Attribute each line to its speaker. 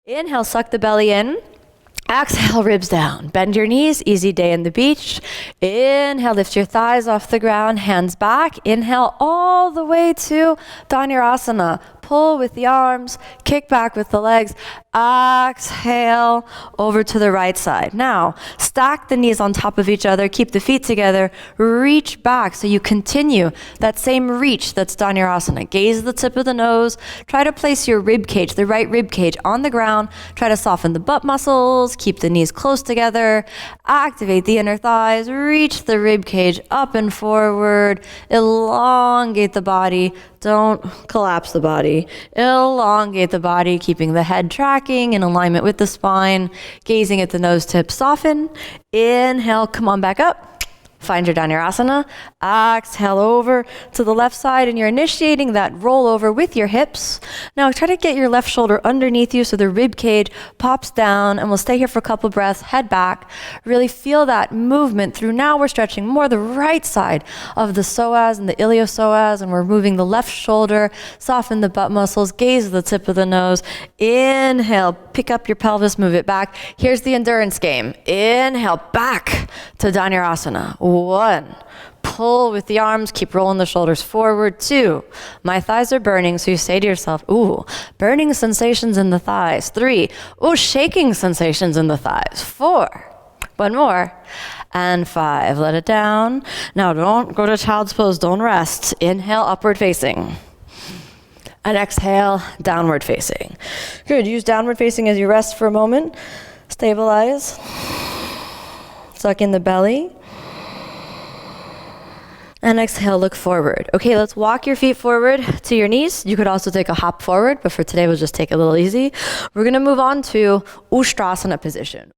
Speaker 1: Inhale, suck the belly in. Exhale, ribs down. Bend your knees, easy day in the beach. Inhale, lift your thighs off the ground, hands back. Inhale all the way to Dhanurasana. Pull with the arms, kick back with the legs. Exhale, over to the right side. Now, stack the knees on top of each other, keep the feet together, reach back so you continue that same reach that's Dhanurasana. Gaze the tip of the nose, try to place your rib cage, the right rib cage on the ground, try to soften the butt muscles, keep the knees close together, activate the inner thighs, reach the rib cage up and forward, elongate the body, don't collapse the body. Elongate the body, keeping the head tracking in alignment with the spine, gazing at the nose tip, soften. Inhale, come on back up. Find your Dhanurasana. Exhale over to the left side, and you're initiating that rollover with your hips. Now try to get your left shoulder underneath you so the rib cage pops down, and we'll stay here for a couple breaths, head back. Really feel that movement through. Now we're stretching more the right side of the psoas and the iliopsoas, and we're moving the left shoulder, soften the butt muscles, gaze the tip of the nose. Inhale, pick up your pelvis, move it back. Here's the endurance game. Inhale, back to Dhanurasana. 1, pull with the arms, keep rolling the shoulders forward. 2, my thighs are burning, so you say to yourself, ooh, burning sensations in the thighs. 3, ooh, shaking sensations in the thighs. 4, one more, and 5, let it down. Now don't go to child's pose, don't rest. Inhale, upward facing. And exhale, downward facing. Good, use downward facing as you rest for a moment. Stabilize. Suck in the belly. And exhale, look forward. Okay, let's walk your feet forward to your knees. You could also take a hop forward, but for today, we'll just take it a little easy. We're gonna move on to Ustrasana position.